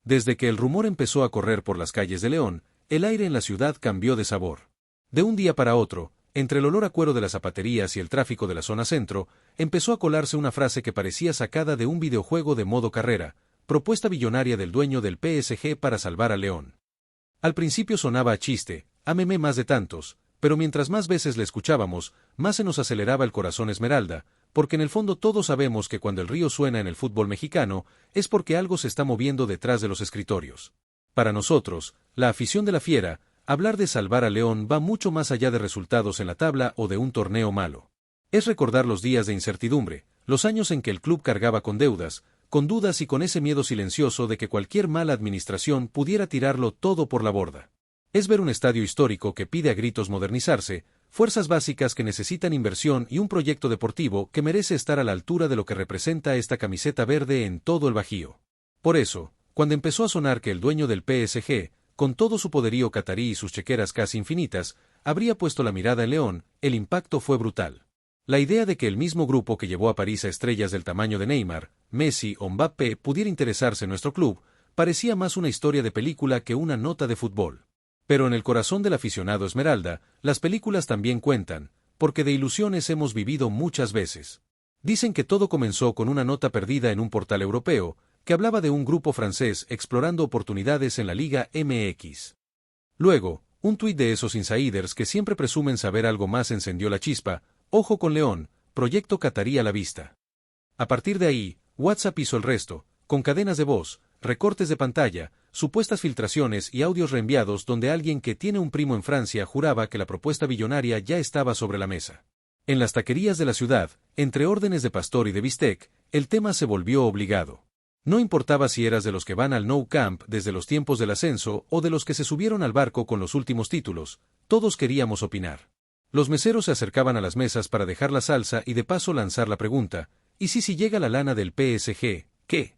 Desde que el rumor empezó a correr por las calles de León, el aire en la ciudad cambió de sabor. De un día para otro, entre el olor a cuero de las zapaterías y el tráfico de la zona centro, empezó a colarse una frase que parecía sacada de un videojuego de modo carrera, propuesta billonaria del dueño del PSG para salvar a León. Al principio sonaba a chiste, a meme más de tantos, pero mientras más veces le escuchábamos, más se nos aceleraba el corazón Esmeralda, porque en el fondo todos sabemos que cuando el río suena en el fútbol mexicano, es porque algo se está moviendo detrás de los escritorios. Para nosotros, la afición de la Fiera, hablar de salvar a León va mucho más allá de resultados en la tabla o de un torneo malo. Es recordar los días de incertidumbre, los años en que el club cargaba con deudas, con dudas y con ese miedo silencioso de que cualquier mala administración pudiera tirarlo todo por la borda. Es ver un estadio histórico que pide a gritos modernizarse, fuerzas básicas que necesitan inversión y un proyecto deportivo que merece estar a la altura de lo que representa esta camiseta verde en todo el Bajío. Por eso, cuando empezó a sonar que el dueño del PSG, con todo su poderío catarí y sus chequeras casi infinitas, habría puesto la mirada en León, el impacto fue brutal. La idea de que el mismo grupo que llevó a París a estrellas del tamaño de Neymar, Messi o Mbappé pudiera interesarse en nuestro club, parecía más una historia de película que una nota de fútbol. Pero en el corazón del aficionado Esmeralda, las películas también cuentan, porque de ilusiones hemos vivido muchas veces. Dicen que todo comenzó con una nota perdida en un portal europeo, que hablaba de un grupo francés explorando oportunidades en la Liga MX. Luego, un tuit de esos insiders que siempre presumen saber algo más encendió la chispa: ojo con León, proyecto catarí a la vista. A partir de ahí, WhatsApp hizo el resto, con cadenas de voz, recortes de pantalla, supuestas filtraciones y audios reenviados donde alguien que tiene un primo en Francia juraba que la propuesta billonaria ya estaba sobre la mesa. En las taquerías de la ciudad, entre órdenes de pastor y de bistec, el tema se volvió obligado. No importaba si eras de los que van al Nou Camp desde los tiempos del ascenso o de los que se subieron al barco con los últimos títulos, todos queríamos opinar. Los meseros se acercaban a las mesas para dejar la salsa y de paso lanzar la pregunta: ¿y si llega la lana del PSG, qué?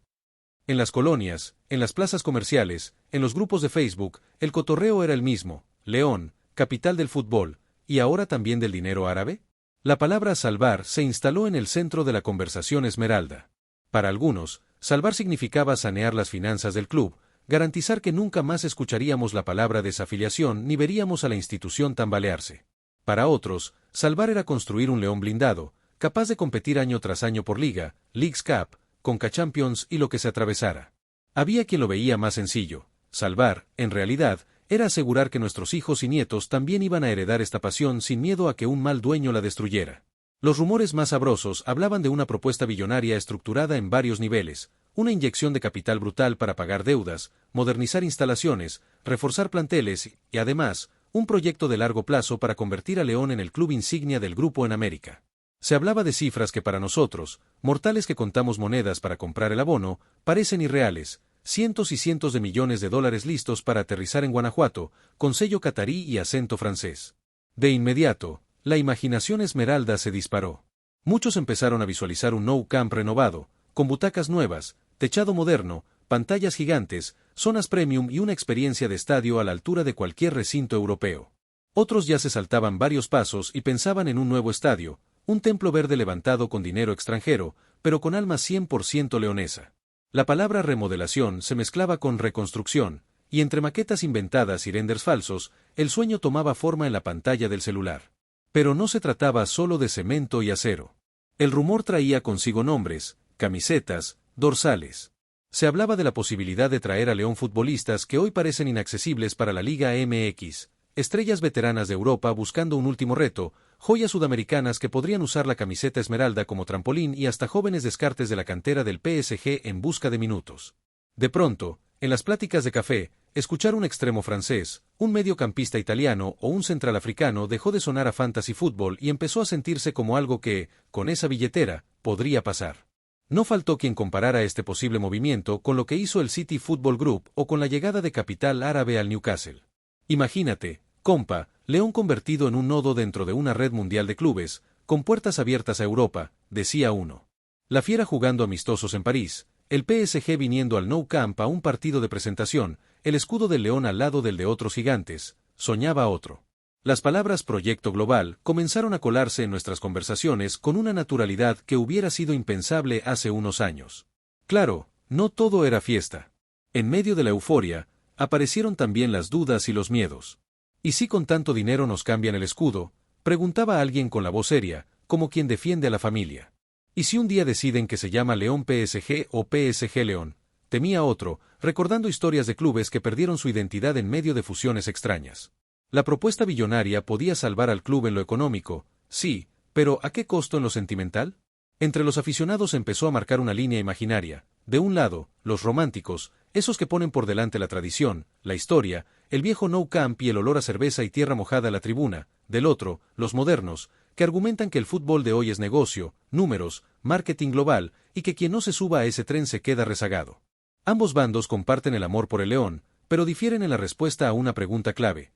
En las colonias, en las plazas comerciales, en los grupos de Facebook, el cotorreo era el mismo: León, capital del fútbol, ¿y ahora también del dinero árabe? La palabra salvar se instaló en el centro de la conversación Esmeralda. Para algunos, salvar significaba sanear las finanzas del club, garantizar que nunca más escucharíamos la palabra desafiliación ni veríamos a la institución tambalearse. Para otros, salvar era construir un León blindado, capaz de competir año tras año por Liga, Leagues Cup, Conca Champions y lo que se atravesara. Había quien lo veía más sencillo: salvar, en realidad, era asegurar que nuestros hijos y nietos también iban a heredar esta pasión sin miedo a que un mal dueño la destruyera. Los rumores más sabrosos hablaban de una propuesta billonaria estructurada en varios niveles, una inyección de capital brutal para pagar deudas, modernizar instalaciones, reforzar planteles y, además, un proyecto de largo plazo para convertir a León en el club insignia del grupo en América. Se hablaba de cifras que para nosotros, mortales que contamos monedas para comprar el abono, parecen irreales: cientos y cientos de millones de dólares listos para aterrizar en Guanajuato, con sello catarí y acento francés. De inmediato, la imaginación Esmeralda se disparó. Muchos empezaron a visualizar un Nou Camp renovado, con butacas nuevas, techado moderno, pantallas gigantes, zonas premium y una experiencia de estadio a la altura de cualquier recinto europeo. Otros ya se saltaban varios pasos y pensaban en un nuevo estadio, un templo verde levantado con dinero extranjero, pero con alma 100% leonesa. La palabra remodelación se mezclaba con reconstrucción, y entre maquetas inventadas y renders falsos, el sueño tomaba forma en la pantalla del celular. Pero no se trataba solo de cemento y acero. El rumor traía consigo nombres, camisetas, dorsales. Se hablaba de la posibilidad de traer a León futbolistas que hoy parecen inaccesibles para la Liga MX, estrellas veteranas de Europa buscando un último reto, joyas sudamericanas que podrían usar la camiseta Esmeralda como trampolín y hasta jóvenes descartes de la cantera del PSG en busca de minutos. De pronto, en las pláticas de café, escuchar un extremo francés, un mediocampista italiano o un central africano dejó de sonar a fantasy fútbol y empezó a sentirse como algo que, con esa billetera, podría pasar. No faltó quien comparara este posible movimiento con lo que hizo el City Football Group o con la llegada de capital árabe al Newcastle. Imagínate, compa, León convertido en un nodo dentro de una red mundial de clubes, con puertas abiertas a Europa, decía uno. La Fiera jugando amistosos en París, el PSG viniendo al Nou Camp a un partido de presentación, el escudo del León al lado del de otros gigantes, soñaba otro. Las palabras proyecto global comenzaron a colarse en nuestras conversaciones con una naturalidad que hubiera sido impensable hace unos años. Claro, no todo era fiesta. En medio de la euforia, aparecieron también las dudas y los miedos. ¿Y si con tanto dinero nos cambian el escudo?, preguntaba alguien con la voz seria, como quien defiende a la familia. ¿Y si un día deciden que se llama León PSG o PSG León?, temía otro, recordando historias de clubes que perdieron su identidad en medio de fusiones extrañas. La propuesta billonaria podía salvar al club en lo económico, sí, pero ¿a qué costo en lo sentimental? Entre los aficionados empezó a marcar una línea imaginaria. De un lado, los románticos, esos que ponen por delante la tradición, la historia, el viejo Nou Camp y el olor a cerveza y tierra mojada a la tribuna; del otro, los modernos, que argumentan que el fútbol de hoy es negocio, números, marketing global, y que quien no se suba a ese tren se queda rezagado. Ambos bandos comparten el amor por el León, pero difieren en la respuesta a una pregunta clave.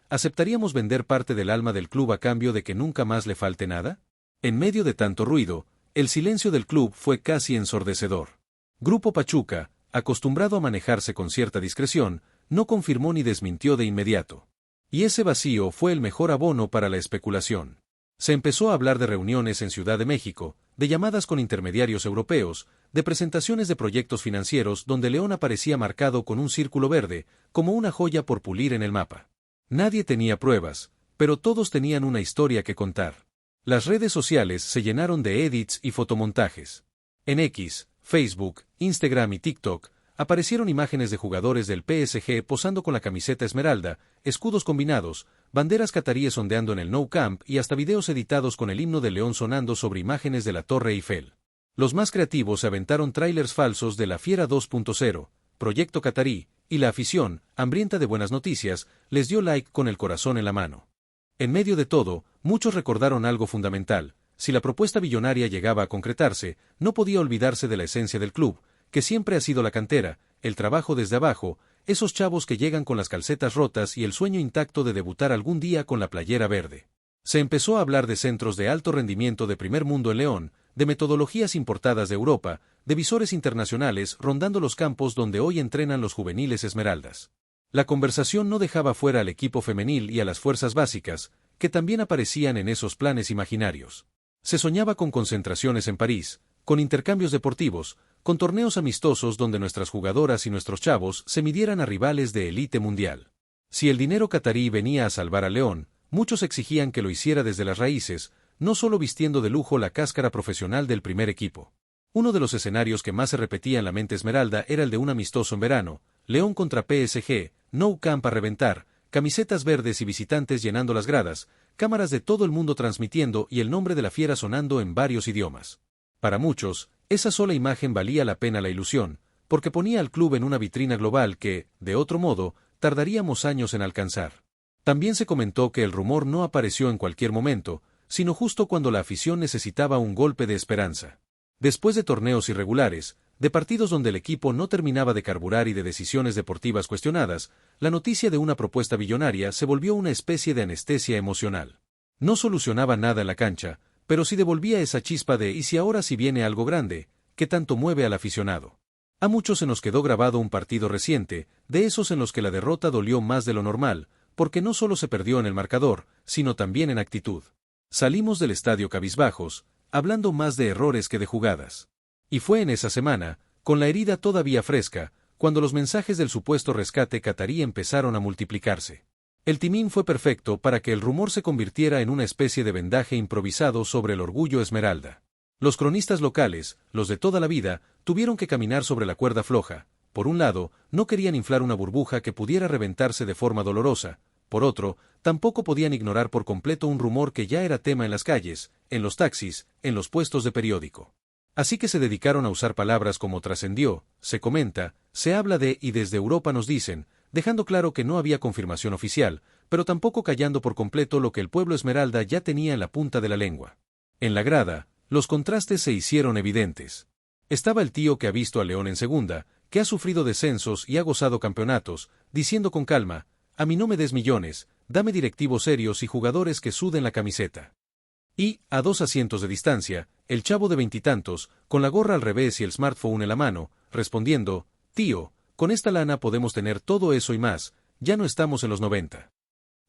¿Aceptaríamos vender parte del alma del club a cambio de que nunca más le falte nada? En medio de tanto ruido, el silencio del club fue casi ensordecedor. Grupo Pachuca, acostumbrado a manejarse con cierta discreción, no confirmó ni desmintió de inmediato. Y ese vacío fue el mejor abono para la especulación. Se empezó a hablar de reuniones en Ciudad de México, de llamadas con intermediarios europeos, de presentaciones de proyectos financieros donde León aparecía marcado con un círculo verde, como una joya por pulir en el mapa. Nadie tenía pruebas, pero todos tenían una historia que contar. Las redes sociales se llenaron de edits y fotomontajes. En X, Facebook, Instagram y TikTok, aparecieron imágenes de jugadores del PSG posando con la camiseta esmeralda, escudos combinados, banderas cataríes ondeando en el Nou Camp y hasta videos editados con el himno de León sonando sobre imágenes de la Torre Eiffel. Los más creativos se aventaron tráilers falsos de La Fiera 2.0, Proyecto Catarí, y la afición, hambrienta de buenas noticias, les dio like con el corazón en la mano. En medio de todo, muchos recordaron algo fundamental: si la propuesta billonaria llegaba a concretarse, no podía olvidarse de la esencia del club, que siempre ha sido la cantera, el trabajo desde abajo, esos chavos que llegan con las calcetas rotas y el sueño intacto de debutar algún día con la playera verde. Se empezó a hablar de centros de alto rendimiento de primer mundo en León, de metodologías importadas de Europa, de visores internacionales rondando los campos donde hoy entrenan los juveniles Esmeraldas. La conversación no dejaba fuera al equipo femenil y a las fuerzas básicas, que también aparecían en esos planes imaginarios. Se soñaba con concentraciones en París, con intercambios deportivos, con torneos amistosos donde nuestras jugadoras y nuestros chavos se midieran a rivales de élite mundial. Si el dinero catarí venía a salvar a León, muchos exigían que lo hiciera desde las raíces, no solo vistiendo de lujo la cáscara profesional del primer equipo. Uno de los escenarios que más se repetía en la mente esmeralda era el de un amistoso en verano, León contra PSG, Nou Camp a reventar, camisetas verdes y visitantes llenando las gradas, cámaras de todo el mundo transmitiendo y el nombre de la fiera sonando en varios idiomas. Para muchos, esa sola imagen valía la pena la ilusión, porque ponía al club en una vitrina global que, de otro modo, tardaríamos años en alcanzar. También se comentó que el rumor no apareció en cualquier momento, sino justo cuando la afición necesitaba un golpe de esperanza. Después de torneos irregulares, de partidos donde el equipo no terminaba de carburar y de decisiones deportivas cuestionadas, la noticia de una propuesta billonaria se volvió una especie de anestesia emocional. No solucionaba nada en la cancha, pero sí devolvía esa chispa de «¿y si ahora sí viene algo grande?», que tanto mueve al aficionado. A muchos se nos quedó grabado un partido reciente, de esos en los que la derrota dolió más de lo normal, porque no solo se perdió en el marcador, sino también en actitud. Salimos del estadio cabizbajos, hablando más de errores que de jugadas. Y fue en esa semana, con la herida todavía fresca, cuando los mensajes del supuesto rescate catarí empezaron a multiplicarse. El timing fue perfecto para que el rumor se convirtiera en una especie de vendaje improvisado sobre el orgullo esmeralda. Los cronistas locales, los de toda la vida, tuvieron que caminar sobre la cuerda floja. Por un lado, no querían inflar una burbuja que pudiera reventarse de forma dolorosa. Por otro, tampoco podían ignorar por completo un rumor que ya era tema en las calles, en los taxis, en los puestos de periódico. Así que se dedicaron a usar palabras como trascendió, se comenta, se habla de y desde Europa nos dicen, dejando claro que no había confirmación oficial, pero tampoco callando por completo lo que el pueblo esmeralda ya tenía en la punta de la lengua. En la grada, los contrastes se hicieron evidentes. Estaba el tío que ha visto a León en segunda, que ha sufrido descensos y ha gozado campeonatos, diciendo con calma: a mí no me des millones, dame directivos serios y jugadores que suden la camiseta. Y, a 2 asientos de distancia, el chavo de veintitantos, con la gorra al revés y el smartphone en la mano, respondiendo: tío, con esta lana podemos tener todo eso y más, ya no estamos en los 90.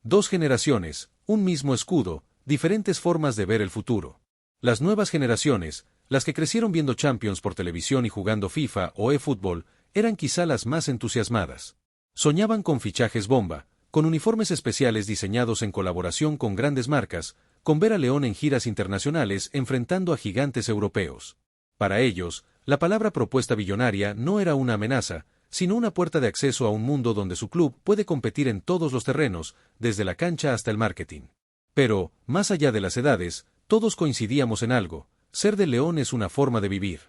2 generaciones, un mismo escudo, diferentes formas de ver el futuro. Las nuevas generaciones, las que crecieron viendo Champions por televisión y jugando FIFA o eFootball, eran quizá las más entusiasmadas. Soñaban con fichajes bomba, con uniformes especiales diseñados en colaboración con grandes marcas, con ver a León en giras internacionales enfrentando a gigantes europeos. Para ellos, la palabra propuesta billonaria no era una amenaza, sino una puerta de acceso a un mundo donde su club puede competir en todos los terrenos, desde la cancha hasta el marketing. Pero, más allá de las edades, todos coincidíamos en algo: ser de León es una forma de vivir.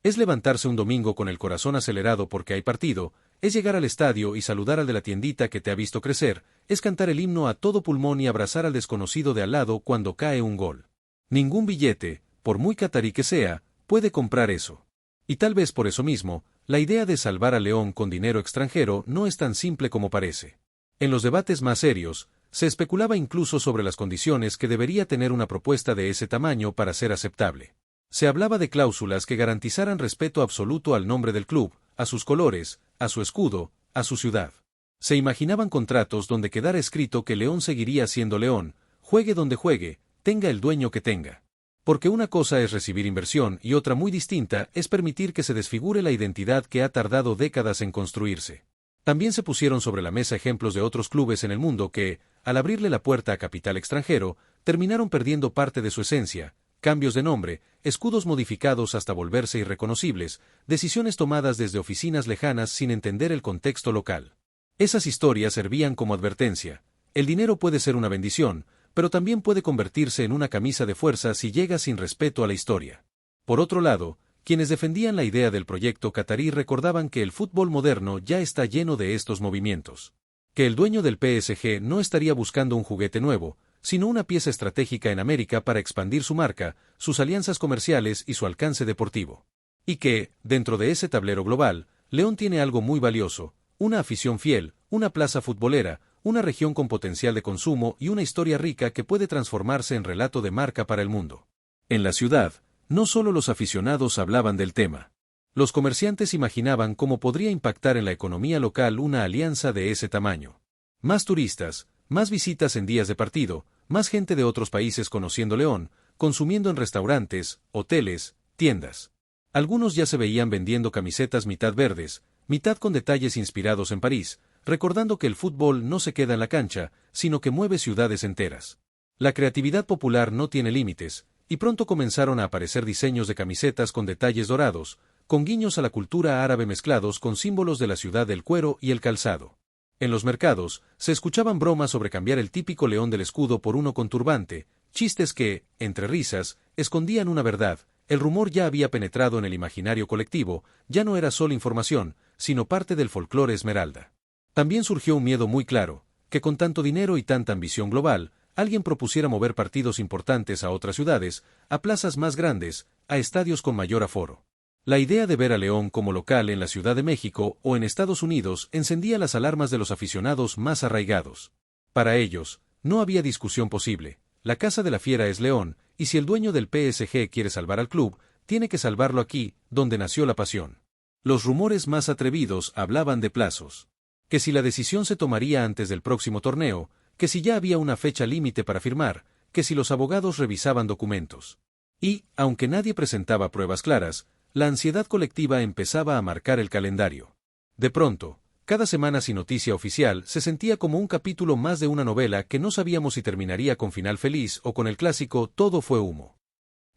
Es levantarse un domingo con el corazón acelerado porque hay partido, es llegar al estadio y saludar al de la tiendita que te ha visto crecer, es cantar el himno a todo pulmón y abrazar al desconocido de al lado cuando cae un gol. Ningún billete, por muy catarí que sea, puede comprar eso. Y tal vez por eso mismo, la idea de salvar a León con dinero extranjero no es tan simple como parece. En los debates más serios, se especulaba incluso sobre las condiciones que debería tener una propuesta de ese tamaño para ser aceptable. Se hablaba de cláusulas que garantizaran respeto absoluto al nombre del club, a sus colores, a su escudo, a su ciudad. Se imaginaban contratos donde quedara escrito que León seguiría siendo León, juegue donde juegue, tenga el dueño que tenga. Porque una cosa es recibir inversión y otra muy distinta es permitir que se desfigure la identidad que ha tardado décadas en construirse. También se pusieron sobre la mesa ejemplos de otros clubes en el mundo que, al abrirle la puerta a capital extranjero, terminaron perdiendo parte de su esencia: cambios de nombre, escudos modificados hasta volverse irreconocibles, decisiones tomadas desde oficinas lejanas sin entender el contexto local. Esas historias servían como advertencia: el dinero puede ser una bendición, pero también puede convertirse en una camisa de fuerza si llega sin respeto a la historia. Por otro lado, quienes defendían la idea del proyecto catarí recordaban que el fútbol moderno ya está lleno de estos movimientos. Que el dueño del PSG no estaría buscando un juguete nuevo, sino una pieza estratégica en América para expandir su marca, sus alianzas comerciales y su alcance deportivo. Y que, dentro de ese tablero global, León tiene algo muy valioso: una afición fiel, una plaza futbolera, una región con potencial de consumo y una historia rica que puede transformarse en relato de marca para el mundo. En la ciudad, no solo los aficionados hablaban del tema. Los comerciantes imaginaban cómo podría impactar en la economía local una alianza de ese tamaño. Más turistas, más visitas en días de partido, más gente de otros países conociendo León, consumiendo en restaurantes, hoteles, tiendas. Algunos ya se veían vendiendo camisetas mitad verdes, mitad con detalles inspirados en París, recordando que el fútbol no se queda en la cancha, sino que mueve ciudades enteras. La creatividad popular no tiene límites, y pronto comenzaron a aparecer diseños de camisetas con detalles dorados, con guiños a la cultura árabe mezclados con símbolos de la ciudad del cuero y el calzado. En los mercados, se escuchaban bromas sobre cambiar el típico león del escudo por uno con turbante, chistes que, entre risas, escondían una verdad: el rumor ya había penetrado en el imaginario colectivo, ya no era solo información, sino parte del folclore esmeralda. También surgió un miedo muy claro: que con tanto dinero y tanta ambición global, alguien propusiera mover partidos importantes a otras ciudades, a plazas más grandes, a estadios con mayor aforo. La idea de ver a León como local en la Ciudad de México o en Estados Unidos encendía las alarmas de los aficionados más arraigados. Para ellos, no había discusión posible: la casa de la fiera es León, y si el dueño del PSG quiere salvar al club, tiene que salvarlo aquí, donde nació la pasión. Los rumores más atrevidos hablaban de plazos. Que si la decisión se tomaría antes del próximo torneo, que si ya había una fecha límite para firmar, que si los abogados revisaban documentos. Y, aunque nadie presentaba pruebas claras, la ansiedad colectiva empezaba a marcar el calendario. De pronto, cada semana sin noticia oficial se sentía como un capítulo más de una novela que no sabíamos si terminaría con final feliz o con el clásico "todo fue humo".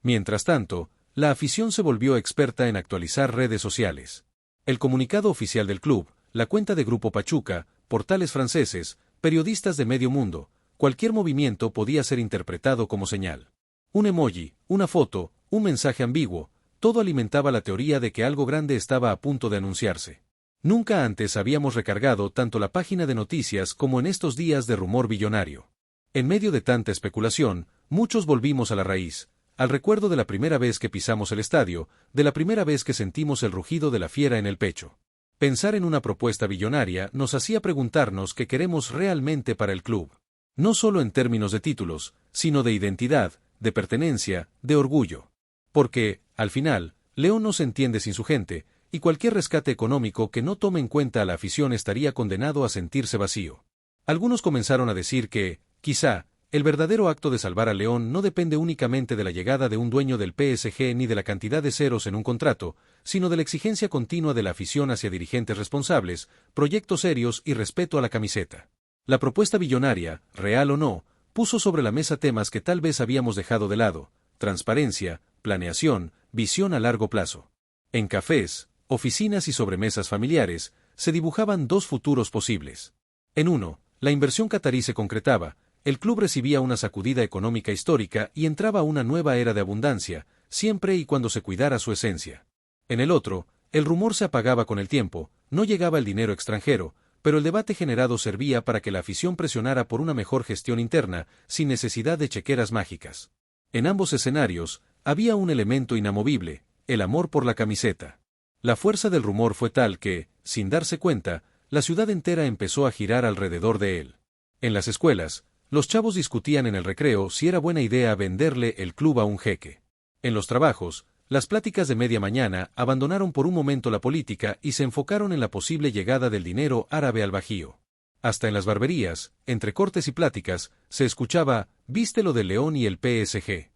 Mientras tanto, la afición se volvió experta en actualizar redes sociales. El comunicado oficial del club, la cuenta de Grupo Pachuca, portales franceses, periodistas de medio mundo, cualquier movimiento podía ser interpretado como señal. Un emoji, una foto, un mensaje ambiguo, todo alimentaba la teoría de que algo grande estaba a punto de anunciarse. Nunca antes habíamos recargado tanto la página de noticias como en estos días de rumor billonario. En medio de tanta especulación, muchos volvimos a la raíz, al recuerdo de la primera vez que pisamos el estadio, de la primera vez que sentimos el rugido de la fiera en el pecho. Pensar en una propuesta billonaria nos hacía preguntarnos qué queremos realmente para el club. No solo en términos de títulos, sino de identidad, de pertenencia, de orgullo. Porque, al final, León no se entiende sin su gente, y cualquier rescate económico que no tome en cuenta a la afición estaría condenado a sentirse vacío. Algunos comenzaron a decir que, quizá, el verdadero acto de salvar al León no depende únicamente de la llegada de un dueño del PSG ni de la cantidad de ceros en un contrato, sino de la exigencia continua de la afición hacia dirigentes responsables, proyectos serios y respeto a la camiseta. La propuesta billonaria, real o no, puso sobre la mesa temas que tal vez habíamos dejado de lado: transparencia, planeación, visión a largo plazo. En cafés, oficinas y sobremesas familiares, se dibujaban dos futuros posibles. En uno, la inversión catarí se concretaba, el club recibía una sacudida económica histórica y entraba una nueva era de abundancia, siempre y cuando se cuidara su esencia. En el otro, el rumor se apagaba con el tiempo, no llegaba el dinero extranjero, pero el debate generado servía para que la afición presionara por una mejor gestión interna, sin necesidad de chequeras mágicas. En ambos escenarios, había un elemento inamovible: el amor por la camiseta. La fuerza del rumor fue tal que, sin darse cuenta, la ciudad entera empezó a girar alrededor de él. En las escuelas, los chavos discutían en el recreo si era buena idea venderle el club a un jeque. En los trabajos, las pláticas de media mañana abandonaron por un momento la política y se enfocaron en la posible llegada del dinero árabe al Bajío. Hasta en las barberías, entre cortes y pláticas, se escuchaba: «¿Viste lo del León y el PSG?».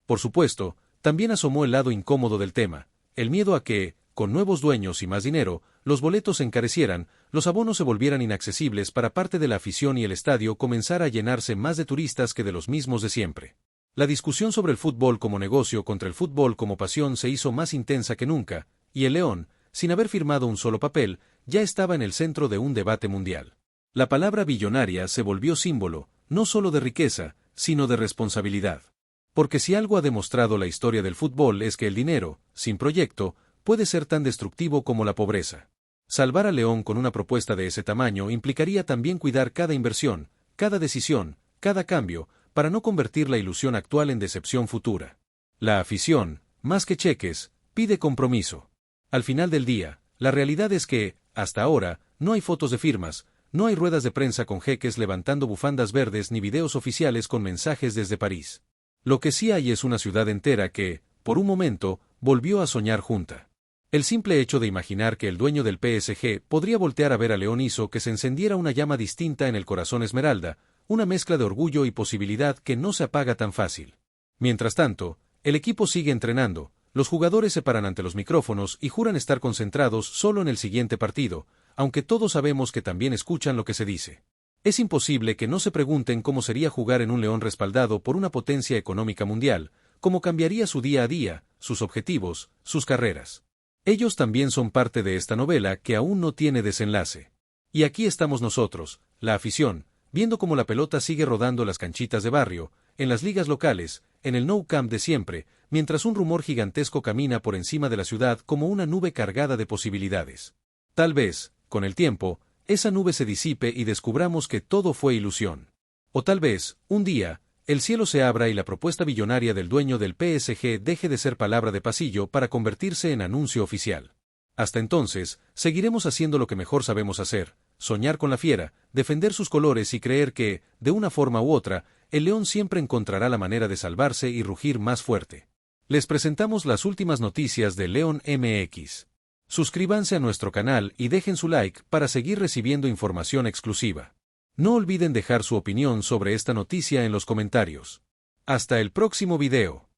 Por supuesto, también asomó el lado incómodo del tema, el miedo a que, con nuevos dueños y más dinero, los boletos se encarecieran, los abonos se volvieran inaccesibles para parte de la afición y el estadio comenzara a llenarse más de turistas que de los mismos de siempre. La discusión sobre el fútbol como negocio contra el fútbol como pasión se hizo más intensa que nunca, y el León, sin haber firmado un solo papel, ya estaba en el centro de un debate mundial. La palabra billonaria se volvió símbolo, no solo de riqueza, sino de responsabilidad. Porque si algo ha demostrado la historia del fútbol es que el dinero, sin proyecto, puede ser tan destructivo como la pobreza. Salvar a León con una propuesta de ese tamaño implicaría también cuidar cada inversión, cada decisión, cada cambio, para no convertir la ilusión actual en decepción futura. La afición, más que cheques, pide compromiso. Al final del día, la realidad es que, hasta ahora, no hay fotos de firmas, no hay ruedas de prensa con jeques levantando bufandas verdes ni videos oficiales con mensajes desde París. Lo que sí hay es una ciudad entera que, por un momento, volvió a soñar junta. El simple hecho de imaginar que el dueño del PSG podría voltear a ver a León hizo que se encendiera una llama distinta en el corazón esmeralda, una mezcla de orgullo y posibilidad que no se apaga tan fácil. Mientras tanto, el equipo sigue entrenando, los jugadores se paran ante los micrófonos y juran estar concentrados solo en el siguiente partido, aunque todos sabemos que también escuchan lo que se dice. Es imposible que no se pregunten cómo sería jugar en un León respaldado por una potencia económica mundial, cómo cambiaría su día a día, sus objetivos, sus carreras. Ellos también son parte de esta novela que aún no tiene desenlace. Y aquí estamos nosotros, la afición, viendo cómo la pelota sigue rodando las canchitas de barrio, en las ligas locales, en el Nou Camp de siempre, mientras un rumor gigantesco camina por encima de la ciudad como una nube cargada de posibilidades. Tal vez, con el tiempo, esa nube se disipe y descubramos que todo fue ilusión. O tal vez, un día, el cielo se abra y la propuesta billonaria del dueño del PSG deje de ser palabra de pasillo para convertirse en anuncio oficial. Hasta entonces, seguiremos haciendo lo que mejor sabemos hacer: soñar con la fiera, defender sus colores y creer que, de una forma u otra, el León siempre encontrará la manera de salvarse y rugir más fuerte. Les presentamos las últimas noticias de León MX. Suscríbanse a nuestro canal y dejen su like para seguir recibiendo información exclusiva. No olviden dejar su opinión sobre esta noticia en los comentarios. Hasta el próximo video.